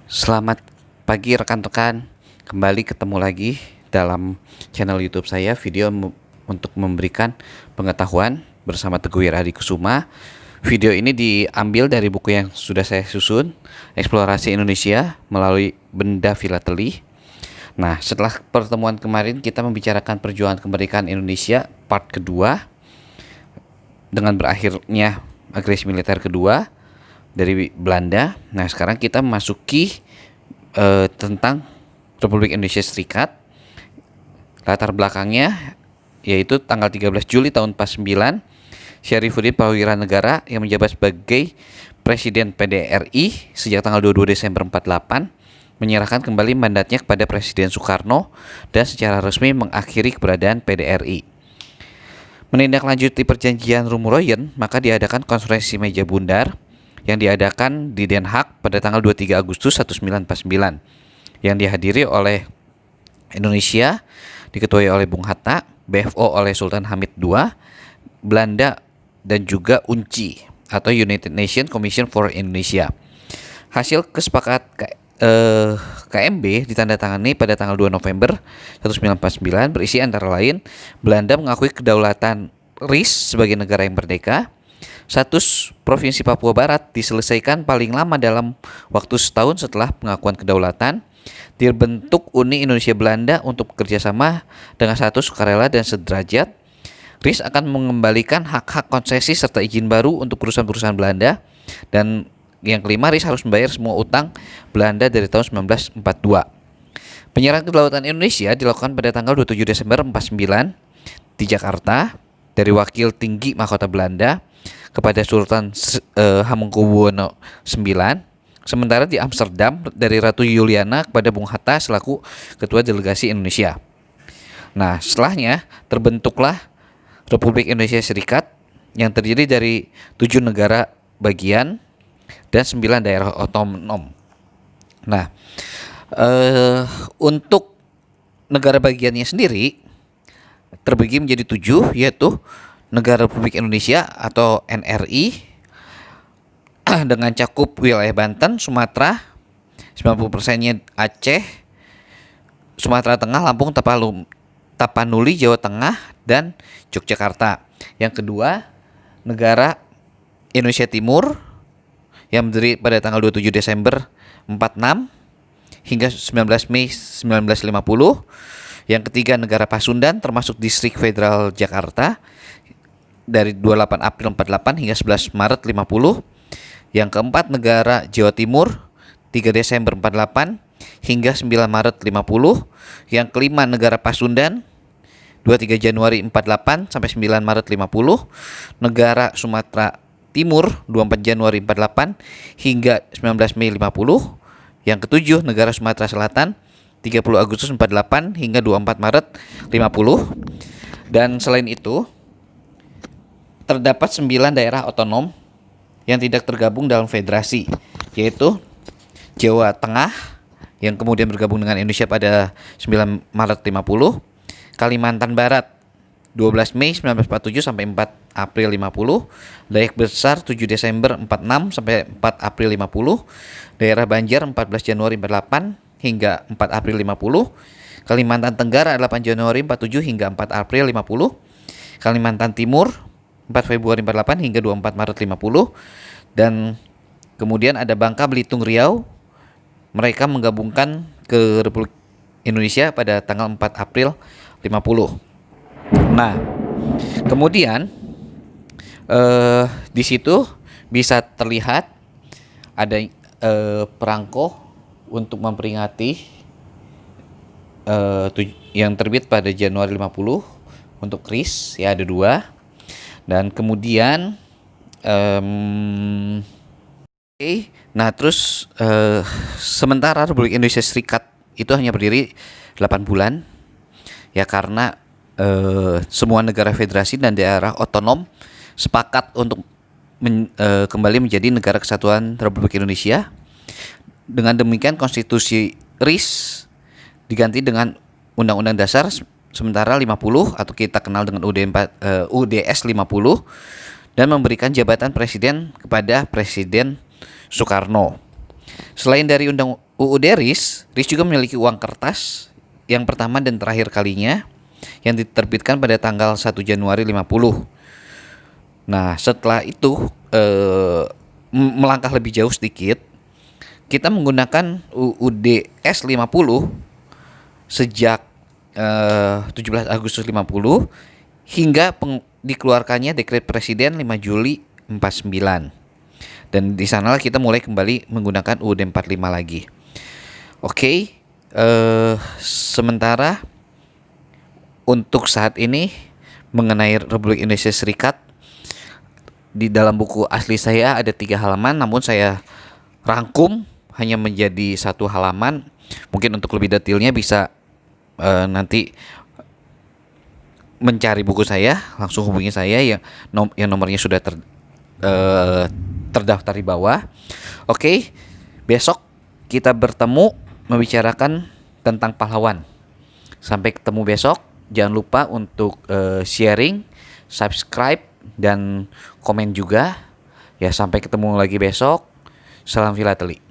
Selamat pagi rekan-rekan, kembali ketemu lagi dalam channel YouTube saya, untuk memberikan pengetahuan bersama Teguh Wiradi Kusuma. Video ini diambil dari buku yang sudah saya susun, Eksplorasi Indonesia melalui Benda Filateli. Nah, setelah pertemuan kemarin kita membicarakan perjuangan kemerdekaan Indonesia part kedua dengan berakhirnya agresi militer kedua dari Belanda. Nah, sekarang kita memasuki tentang Republik Indonesia Serikat. Latar belakangnya yaitu tanggal 13 Juli tahun 49, Syarifuddin Prawiranegara yang menjabat sebagai Presiden PDRI sejak tanggal 22 Desember 48 menyerahkan kembali mandatnya kepada Presiden Soekarno dan secara resmi mengakhiri keberadaan PDRI. Menindaklanjuti perjanjian Roemuroyen, maka diadakan konferensi meja bundar yang diadakan di Den Haag pada tanggal 23 Agustus 1949 yang dihadiri oleh Indonesia diketuai oleh Bung Hatta, BFO oleh Sultan Hamid II, Belanda dan juga UNCI atau United Nations Commission for Indonesia. Hasil KMB ditandatangani pada tanggal 2 November 1949 berisi antara lain Belanda mengakui kedaulatan RIS sebagai negara yang merdeka. Status Provinsi Papua Barat diselesaikan paling lama dalam waktu setahun setelah pengakuan kedaulatan. Dibentuk Uni Indonesia Belanda untuk bekerjasama dengan status sukarela dan sederajat. RIS akan mengembalikan hak-hak konsesi serta izin baru untuk perusahaan-perusahaan Belanda. Dan yang kelima, RIS harus membayar semua utang Belanda dari tahun 1942. Penyerahan kedaulatan Indonesia dilakukan pada tanggal 27 Desember 49 di Jakarta dari wakil tinggi mahkota Belanda kepada Sultan Hamengkubuwono IX. Sementara di Amsterdam dari Ratu Juliana kepada Bung Hatta selaku Ketua Delegasi Indonesia. Nah, setelahnya terbentuklah Republik Indonesia Serikat yang terdiri dari 7 negara bagian dan 9 daerah otonom. Nah, untuk negara bagiannya sendiri terbagi menjadi 7, yaitu Negara Republik Indonesia atau NRI dengan cakup wilayah Banten, Sumatera, 90%-nya Aceh, Sumatera Tengah, Lampung, Tapanuli, Jawa Tengah, dan Yogyakarta. Yang kedua, Negara Indonesia Timur yang berdiri pada tanggal 27 Desember 46 hingga 19 Mei 1950. Yang ketiga, Negara Pasundan termasuk Distrik Federal Jakarta dari 28 April 48 hingga 11 Maret 50. Yang keempat, Negara Jawa Timur 3 Desember 48 hingga 9 Maret 50. Yang kelima, Negara Pasundan 23 Januari 48 sampai 9 Maret 50. Negara Sumatera Timur 24 Januari 48 hingga 19 Mei 50. Yang ketujuh, Negara Sumatera Selatan 30 Agustus 48 hingga 24 Maret 50. Dan selain itu, terdapat 9 daerah otonom yang tidak tergabung dalam federasi, yaitu Jawa Tengah yang kemudian bergabung dengan Indonesia pada 9 Maret 50, Kalimantan Barat 12 Mei 1947 sampai 4 April 50, Dayak Besar 7 Desember 46 sampai 4 April 50, Daerah Banjar 14 Januari 48 hingga 4 April 50, Kalimantan Tenggara 8 Januari 47 hingga 4 April 50, Kalimantan Timur 4 Februari 48 hingga 24 Maret 50, dan kemudian ada Bangka, Belitung, Riau. Mereka menggabungkan ke Republik Indonesia pada tanggal 4 April 50. Nah, kemudian di situ bisa terlihat ada perangko untuk memperingati yang terbit pada Januari 50 untuk RIS, ya ada 2. Dan kemudian nah terus sementara Republik Indonesia Serikat itu hanya berdiri 8 bulan ya, karena semua negara federasi dan daerah otonom sepakat untuk kembali menjadi negara kesatuan Republik Indonesia. Dengan demikian konstitusi RIS diganti dengan Undang-Undang Dasar sementara 50 atau kita kenal dengan UDS 50, dan memberikan jabatan presiden kepada Presiden Soekarno. Selain dari UUD RIS juga memiliki uang kertas yang pertama dan terakhir kalinya yang diterbitkan pada tanggal 1 Januari 50. Nah, setelah itu melangkah lebih jauh sedikit, kita menggunakan UUD S50 sejak 17 Agustus 50 hingga dikeluarkannya Dekret Presiden 5 Juli 49. Dan di sanalah kita mulai kembali menggunakan UUD 45 lagi. Oke, sementara untuk saat ini mengenai Republik Indonesia Serikat, di dalam buku asli saya ada 3 halaman, namun saya rangkum hanya menjadi 1 halaman. Mungkin untuk lebih detailnya bisa nanti mencari buku saya, langsung hubungi saya yang nomornya sudah terdaftar di bawah. Oke, besok kita bertemu membicarakan tentang pahlawan. Sampai ketemu besok. Jangan lupa untuk sharing, subscribe, dan komen juga. Ya, sampai ketemu lagi besok. Salam filateli.